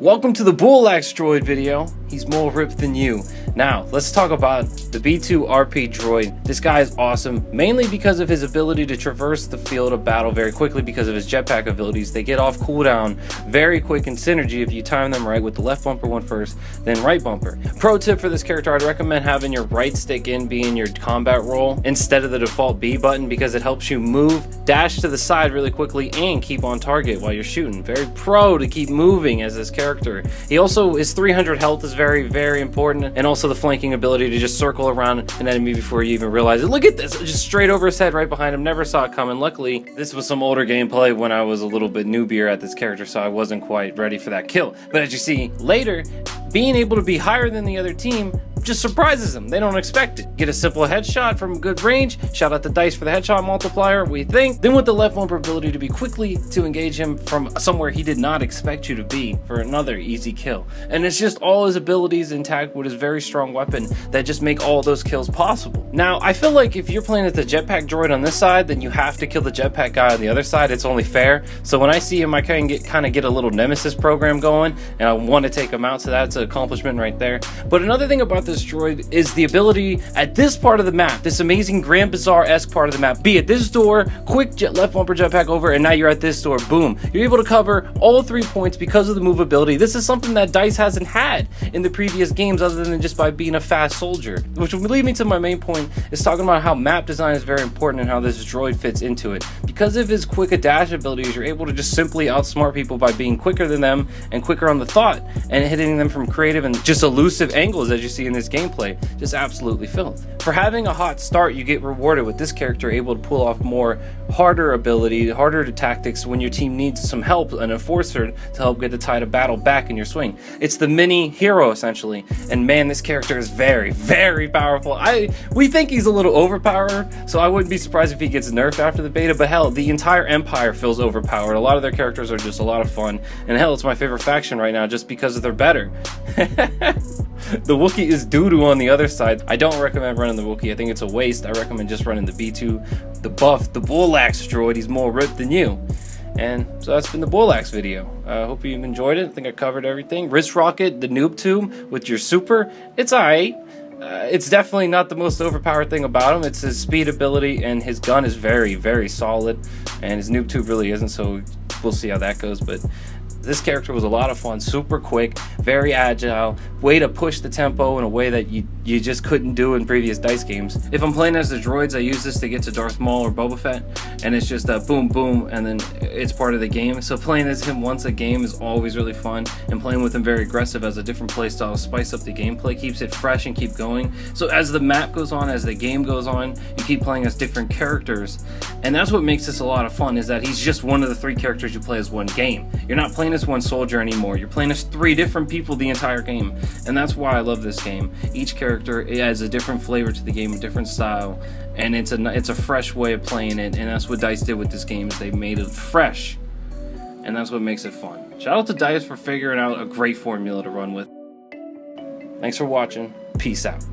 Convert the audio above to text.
Welcome to the Borlax droid video. He's more ripped than you. Now, let's talk about the B2-RP droid. This guy is awesome, mainly because of his ability to traverse the field of battle very quickly because of his jetpack abilities. They get off cooldown very quick in synergy if you time them right with the left bumper one first, then right bumper. Pro tip for this character, I'd recommend having your right stick in being your combat role instead of the default B button because it helps you move, dash to the side really quickly, and keep on target while you're shooting. Very pro to keep moving as this character. He also, his 300 health is very important, and also the flanking ability to just circle around an enemy before you even realize it. Look at this, just straight over his head right behind him. Never saw it coming. Luckily, this was some older gameplay when I was a little bit newbier at this character, so I wasn't quite ready for that kill. But as you see later, being able to be higher than the other team just surprises them. They don't expect it. Get a simple headshot from good range. Shout out to Dice for the headshot multiplier, we think. Then with the left bumper ability to be quickly to engage him from somewhere he did not expect you to be for another easy kill. And it's just all his abilities intact with his very strong weapon that just make all those kills possible. Now, I feel like if you're playing as the jetpack droid on this side, then you have to kill the jetpack guy on the other side. It's only fair. So when I see him, I kind of get a little nemesis program going, and I want to take him out, so that's an accomplishment right there. But another thing about this droid is the ability at this part of the map, this amazing Grand Bazaar-esque part of the map, be at this door, quick left bumper jetpack over, and now you're at this door, boom. You're able to cover all 3 points because of the movability. This is something that DICE hasn't had in the previous games other than just by being a fast soldier. Which will lead me to my main point, is talking about how map design is very important and how this droid fits into it. Because of his quick dash abilities, you're able to just simply outsmart people by being quicker than them and quicker on the thought and hitting them from creative and just elusive angles as you see in this gameplay. Just absolutely filth. For having a hot start, you get rewarded with this character able to pull off more harder ability, harder tactics when your team needs some help, an enforcer to help get the tide of battle back in your swing. It's the mini hero essentially, and man, this character is very powerful. We think he's a little overpowered, so I wouldn't be surprised if he gets nerfed after the beta, but hell, the entire Empire feels overpowered. A lot of their characters are just a lot of fun, and hell, it's my favorite faction right now just because they're better. The Wookiee is doo-doo on the other side. I don't recommend running the Wookiee. I think it's a waste. I recommend just running the B2, the buff, the Borlax droid. He's more ripped than you. And so that's been the Borlax video. I hope you've enjoyed it. I think I covered everything. Wrist rocket, the noob tube with your super. It's alright. It's definitely not the most overpowered thing about him. It's his speed ability, and his gun is very solid. And his noob tube really isn't, so we'll see how that goes. But this character was a lot of fun, super quick, very agile, way to push the tempo in a way that you just couldn't do in previous DICE games. If I'm playing as the droids, I use this to get to Darth Maul or Boba Fett, and it's just a boom boom, and then it's part of the game. So playing as him once a game is always really fun, and playing with him very aggressive as a different playstyle, spice up the gameplay, keeps it fresh and keep going. So as the map goes on, as the game goes on, you keep playing as different characters, and that's what makes this a lot of fun, is that he's just one of the 3 characters you play as one game. You're not playing as one soldier anymore. You're playing as 3 different people the entire game, and that's why I love this game. Each character adds a different flavor to the game, a different style, and it's a fresh way of playing it, and that's what DICE did with this game, is they made it fresh, and that's what makes it fun. Shout out to DICE for figuring out a great formula to run with. Thanks for watching. Peace out.